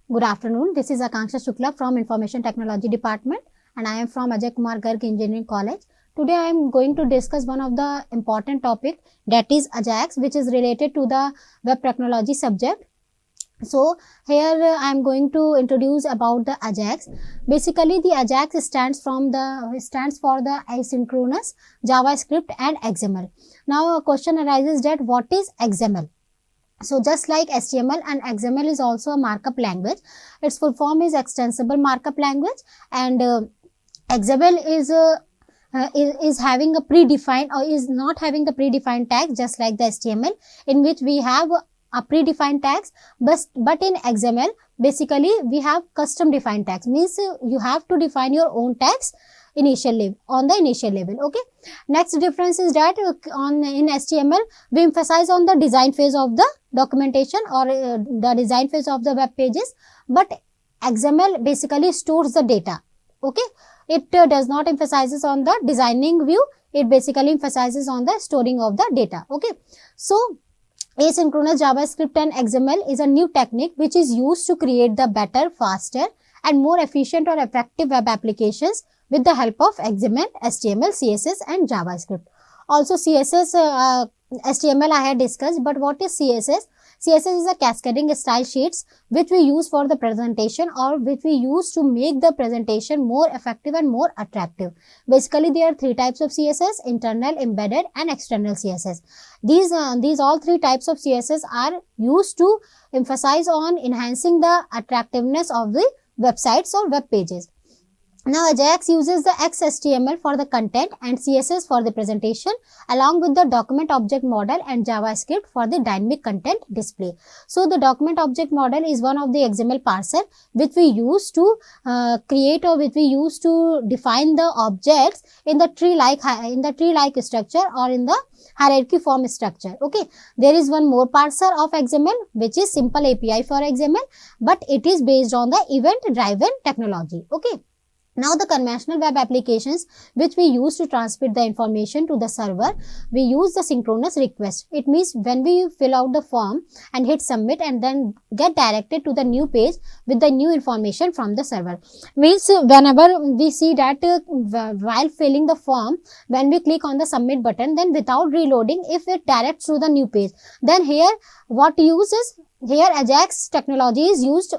Good afternoon. This is Akanksha Shukla from Information Technology Department and I am from Ajay Kumar Garg Engineering College. Today I am going to discuss one of the important topic, that is Ajax, which is related to the web technology subject. So here I am going to introduce about the Ajax. Basically the Ajax stands for the asynchronous JavaScript and XML. Now a question arises that what is XML? So just like HTML and XML is also a markup language, its full form is extensible markup language, and XML is having a predefined or is not having the predefined tags just like the HTML, in which we have a predefined tags, but in XML basically we have custom defined tags, means you have to define your own tags on the initial level. Okay, next difference is that in HTML we emphasize on the design phase of the documentation or the design phase of the web pages, but XML basically stores the data. Okay, it does not emphasizes on the designing view, it basically emphasizes on the storing of the data. Okay, so asynchronous JavaScript and XML is a new technique which is used to create the better, faster and more efficient or effective web applications with the help of XML, HTML, CSS and JavaScript. Also CSS, HTML I had discussed, but what is CSS? CSS is a cascading style sheets which we use for the presentation or which we use to make the presentation more effective and more attractive. Basically there are three types of CSS: internal, embedded and external CSS. These all three types of CSS are used to emphasize on enhancing the attractiveness of the websites or web pages. Now Ajax uses the XHTML for the content and CSS for the presentation, along with the document object model and JavaScript for the dynamic content display. So the document object model is one of the XML parser which we use to create or which we use to define the objects in the tree-like structure or in the hierarchy form structure. Okay, there is one more parser of XML which is Simple API for XML, but it is based on the event-driven technology. Okay. Now the conventional web applications which we use to transmit the information to the server, we use the synchronous request. It means when we fill out the form and hit submit and then get directed to the new page with the new information from the server. Means whenever we see that while filling the form, when we click on the submit button, then without reloading, if it directs to the new page, then here what uses here Ajax technology is used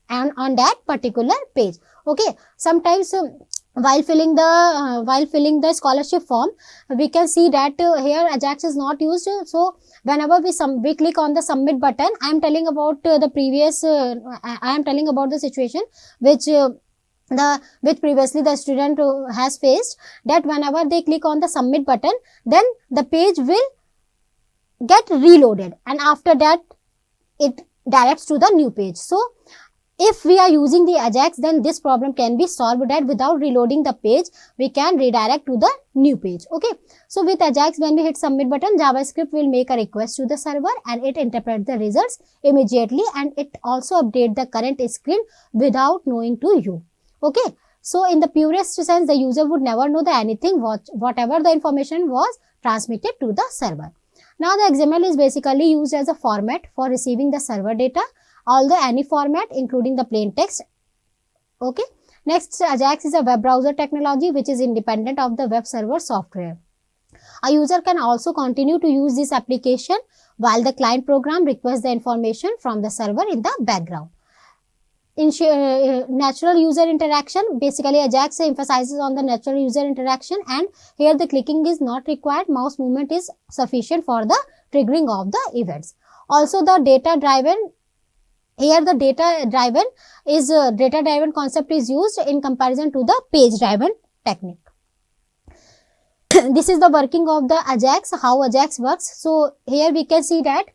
and on that particular page. Okay, sometimes while filling the scholarship form, we can see that here Ajax is not used. So whenever we click on the submit button, I am telling about the situation which previously the student has faced, that whenever they click on the submit button, then the page will get reloaded and after that it directs to the new page. So if we are using the Ajax, then this problem can be solved, that without reloading the page, we can redirect to the new page. Okay. So with Ajax, when we hit submit button, JavaScript will make a request to the server and it interprets the results immediately and it also updates the current screen without knowing to you. Okay. So in the purest sense, the user would never know anything, whatever the information was transmitted to the server. Now the XML is basically used as a format for receiving the server data, although any format including the plain text. Okay. Next, Ajax is a web browser technology which is independent of the web server software. A user can also continue to use this application while the client program requests the information from the server in the background. In natural user interaction, basically Ajax emphasizes on the natural user interaction, and here the clicking is not required, mouse movement is sufficient for the triggering of the events. Also the data driven concept is used in comparison to the page driven technique. This is the working of the Ajax, how Ajax works. So here we can see that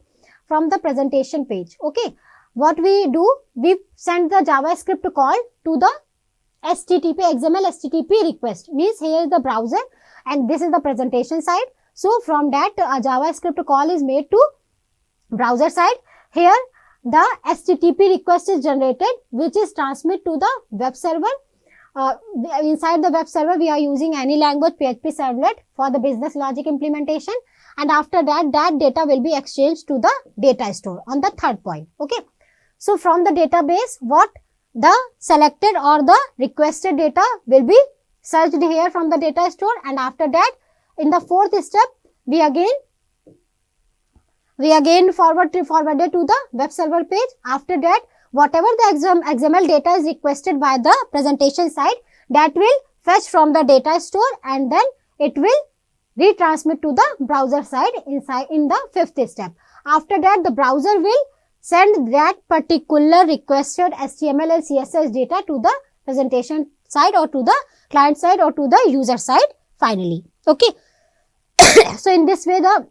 from the presentation page. Okay, what we do, we send the JavaScript call to the XML HTTP request, means here is the browser and this is the presentation side. So from that a JavaScript call is made to browser side. Here the HTTP request is generated which is transmitted to the web server. Inside the web server we are using any language, PHP servlet for the business logic implementation, and after that data will be exchanged to the data store on the third point. Okay. So from the database, what the selected or the requested data will be searched here from the data store, and after that in the fourth step we again forwarded to the web server page. After that, whatever the XML data is requested by the presentation side, that will fetch from the data store, and then it will retransmit to the browser side in the fifth step. After that, the browser will send that particular requested HTML and CSS data to the presentation side or to the client side or to the user side finally. Okay. So in this way the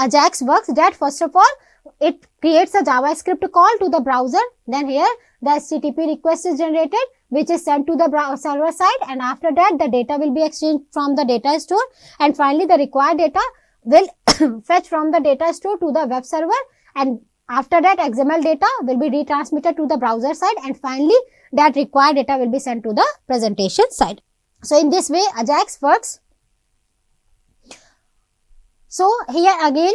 Ajax works, that first of all it creates a JavaScript call to the browser, then here the HTTP request is generated which is sent to the server side, and after that the data will be exchanged from the data store, and finally the required data will fetch from the data store to the web server, and after that XML data will be retransmitted to the browser side, and finally that required data will be sent to the presentation side. So in this way Ajax works. So here again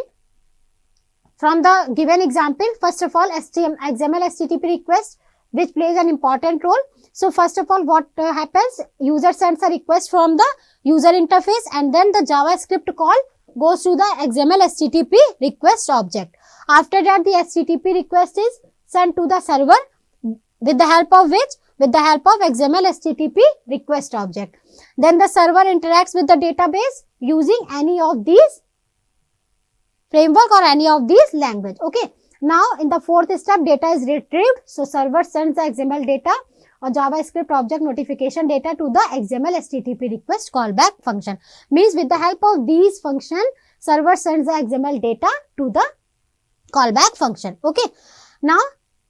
from the given example, first of all XML HTTP request which plays an important role. So first of all what happens, user sends a request from the user interface, and then the JavaScript call goes to the XML HTTP request object. After that the HTTP request is sent to the server with the help of which? With the help of XML HTTP request object. Then the server interacts with the database using any of these framework or any of these language. Okay. Now in the fourth step data is retrieved. So server sends the XML data or JavaScript object notification data to the XML HTTP request callback function. Means with the help of these function, server sends the XML data to the callback function. Okay. Now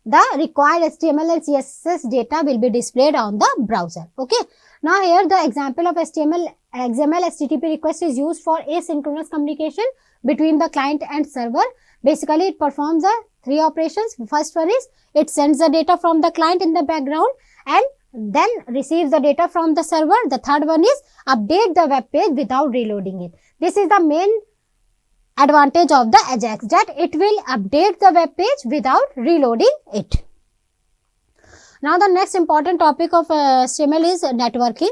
the required HTML and CSS data will be displayed on the browser. Okay. Now here the example of XML HTTP request is used for asynchronous communication between the client and server. Basically it performs the three operations. First one is it sends the data from the client in the background and then receives the data from the server. The third one is update the web page without reloading it. This is the main advantage of the Ajax, that it will update the web page without reloading it. Now the next important topic of HTML is networking.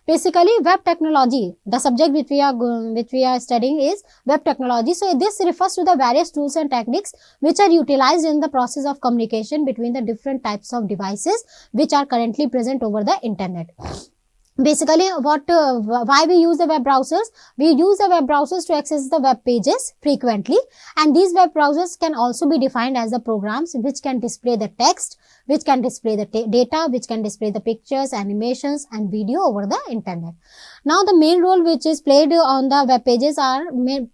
Basically web technology, the subject which we are studying is web technology. So this refers to the various tools and techniques which are utilized in the process of communication between the different types of devices which are currently present over the internet. Basically why we use the web browsers? We use the web browsers to access the web pages frequently, and these web browsers can also be defined as the programs which can display the text, which can display the data, which can display the pictures, animations and video over the internet. Now the main role which is played on the web pages are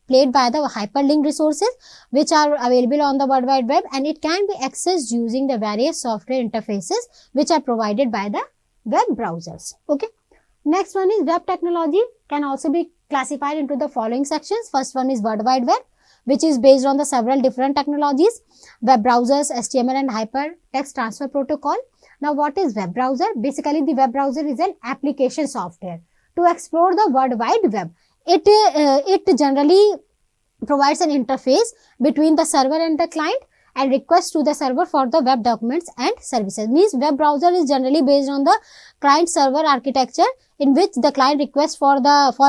played by the hyperlink resources which are available on the World Wide Web, and it can be accessed using the various software interfaces which are provided by the web browsers. Okay. Next one is web technology can also be classified into the following sections. First one is World Wide Web, which is based on the several different technologies, web browsers, HTML and hypertext transfer protocol. Now what is web browser? Basically the web browser is an application software to explore the World Wide Web. It generally provides an interface between the server and the client and requests to the server for the web documents and services. Means web browser is generally based on the client server architecture, in which the client requests for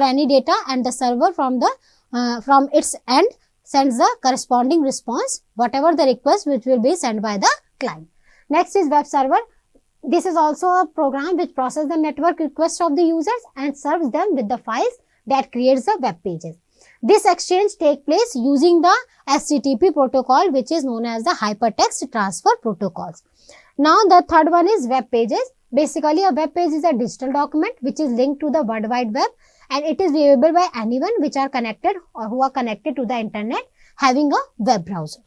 any data and the server from its end sends the corresponding response, whatever the request which will be sent by the client. Next is web server. This is also a program which processes the network requests of the users and serves them with the files that creates the web pages. This exchange takes place using the HTTP protocol, which is known as the hypertext transfer protocols. Now the third one is web pages. Basically a web page is a digital document which is linked to the World Wide Web, and it is viewable by anyone which are connected or who are connected to the internet having a web browser.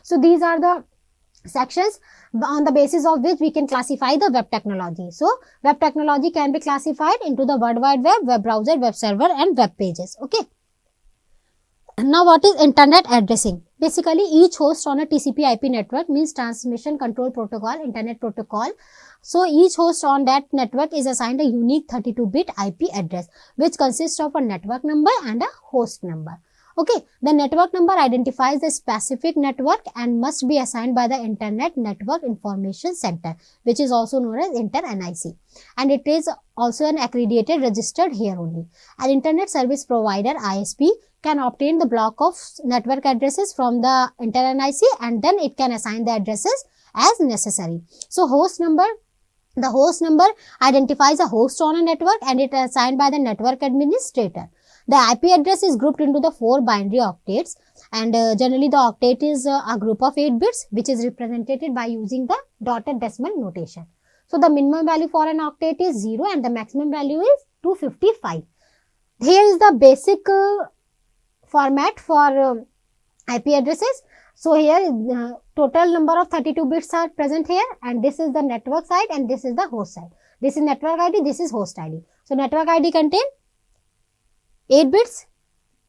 So these are the sections on the basis of which we can classify the web technology. So web technology can be classified into the World Wide Web, web browser, web server and web pages. Okay. Now what is internet addressing? Basically each host on a TCP IP network, means transmission control protocol, internet protocol. So each host on that network is assigned a unique 32-bit IP address which consists of a network number and a host number. Okay, the network number identifies the specific network and must be assigned by the Internet Network Information Center, which is also known as Inter-NIC, and it is also an accredited registered here only. An Internet Service Provider ISP can obtain the block of network addresses from the Inter-NIC, and then it can assign the addresses as necessary. So, the host number identifies a host on a network and it is assigned by the network administrator. The IP address is grouped into the 4 binary octets, and generally the octet is a group of 8 bits which is represented by using the dotted decimal notation. So, the minimum value for an octet is 0 and the maximum value is 255. Here is the basic format for IP addresses. So, here total number of 32 bits are present here, and this is the network side and this is the host side. This is network ID, this is host ID. So, network ID contains 8 bits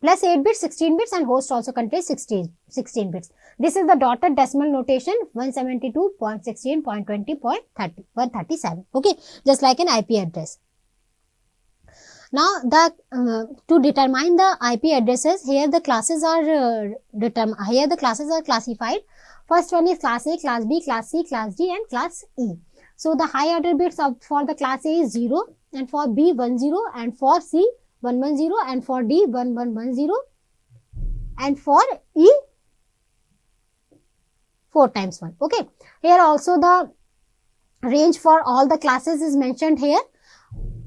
plus 8 bits, 16 bits, and host also contains 16 bits. This is the dotted decimal notation 172.16.20.30, 137. Okay, just like an IP address. Now, to determine the IP addresses, here the classes are classified. First one is class A, class B, class C, class D, and class E. So, the high order bits for the class A is 0, and for B 10, and for C 110, and for D 1110, and for E 4 times 1. Okay. Here also the range for all the classes is mentioned here.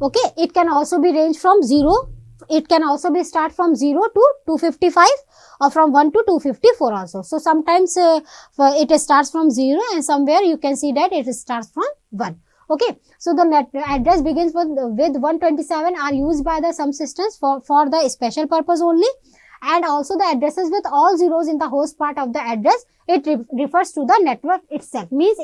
Okay. It can also be range from 0. It can also be start from 0 to 255 or from 1 to 254 also. So, sometimes it starts from 0 and somewhere you can see that it starts from 1. Okay. So, the net address begins with 127 are used by some systems for the special purpose only, and also the addresses with all zeros in the host part of the address, it refers to the network itself. Means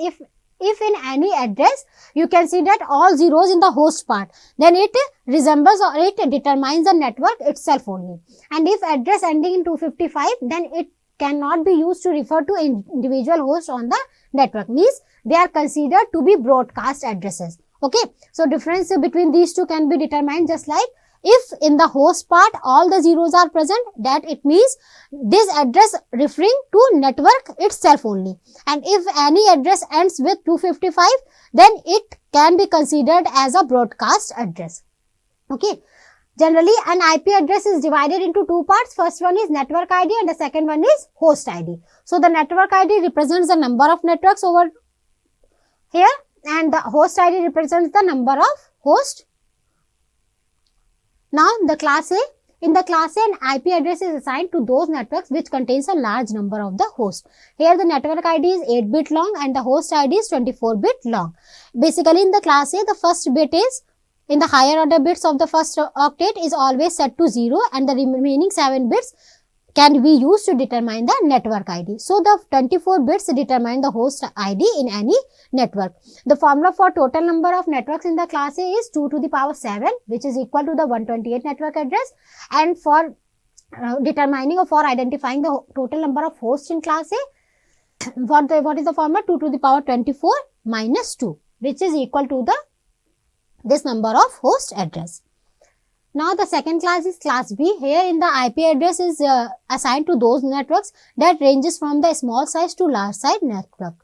if in any address you can see that all zeros in the host part, then it resembles or it determines the network itself only. And if address ending in 255, then it cannot be used to refer to individual hosts on the network. Means they are considered to be broadcast addresses. Okay. So, difference between these two can be determined just like if in the host part all the zeros are present, that it means this address referring to network itself only. And if any address ends with 255, then it can be considered as a broadcast address. Okay. Generally, an IP address is divided into 2 parts. First one is network ID and the second one is host ID. So, the network ID represents the number of networks over here, and the host ID represents the number of hosts. Now, the class A. In the class A, an IP address is assigned to those networks which contains a large number of the hosts. Here, the network ID is 8-bit long and the host ID is 24-bit long. Basically, in the class A, the first bit is in the higher order bits of the first octet is always set to 0, and the remaining 7 bits can be used to determine the network ID. So, the 24 bits determine the host ID in any network. The formula for total number of networks in the class A is 2 to the power 7, which is equal to the 128 network address, and for determining or for identifying the total number of hosts in class A, what is the formula? 2 to the power 24 minus 2, which is equal to this number of host address. Now, the second class is class B. Here in the IP address is assigned to those networks that ranges from the small size to large size network.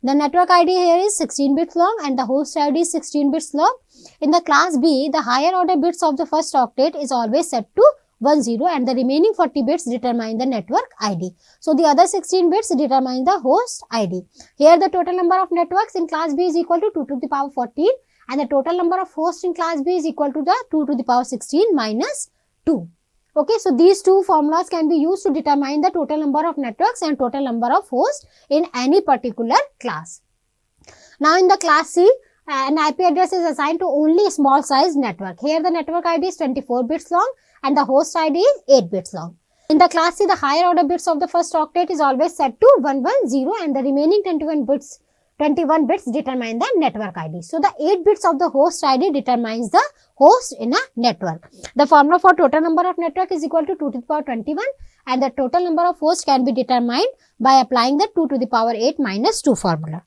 The network ID here is 16 bits long and the host ID is 16 bits long. In the class B, the higher order bits of the first octet is always set to 10 and the remaining 40 bits determine the network ID. So, the other 16 bits determine the host ID. Here, the total number of networks in class B is equal to 2 to the power 14. And the total number of hosts in class B is equal to the 2 to the power 16 minus 2. Okay, so these two formulas can be used to determine the total number of networks and total number of hosts in any particular class. Now, in the class C, an IP address is assigned to only small size network. Here, the network ID is 24 bits long and the host ID is 8 bits long. In the class C, the higher order bits of the first octet is always set to 110 and the remaining 21 bits determine the network ID. So, the 8 bits of the host ID determines the host in a network. The formula for total number of network is equal to 2 to the power 21 and the total number of hosts can be determined by applying the 2 to the power 8 minus 2 formula.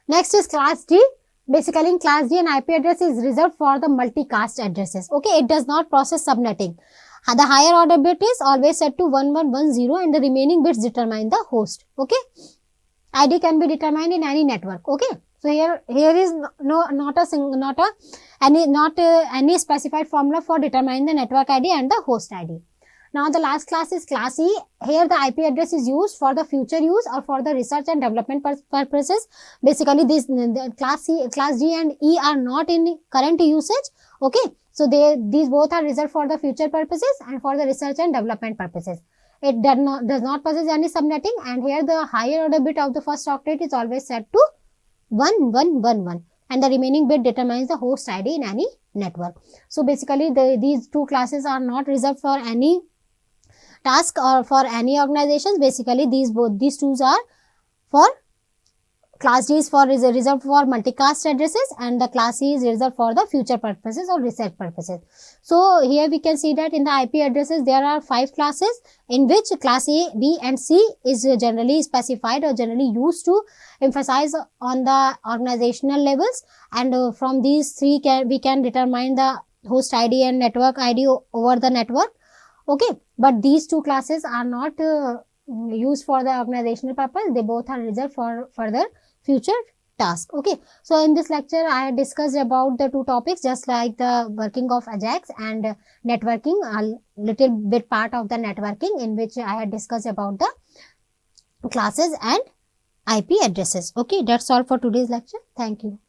Next is class D. Basically, in class D, an IP address is reserved for the multicast addresses. Okay, it does not process subnetting. The higher order bit is always set to 1110 and the remaining bits determine the host. Okay. ID can be determined in any network. Okay. So here is not any specified formula for determining the network ID and the host ID. Now the last class is class E. Here the IP address is used for the future use or for the research and development purposes. Basically this class G and E are not in current usage. Okay. So these both are reserved for the future purposes and for the research and development purposes. It does not possess any subnetting, and here the higher order bit of the first octet is always set to 1111 and the remaining bit determines the host ID in any network. So basically these two classes are not reserved for any task or for any organizations. Basically these two are for class D is for reserved for multicast addresses and the class E is reserved for the future purposes or research purposes. So here we can see that in the IP addresses there are 5 classes in which class A, B and C is generally specified or generally used to emphasize on the organizational levels, and from these 3 we can determine the host ID and network ID over the network. Okay, but these 2 classes are not used for the organizational purpose. They both are reserved for further future task. Okay, so in this lecture I had discussed about the 2 topics, just like the working of Ajax and networking, a little bit part of the networking in which I had discussed about the classes and IP addresses. Okay, that's all for today's lecture. Thank you.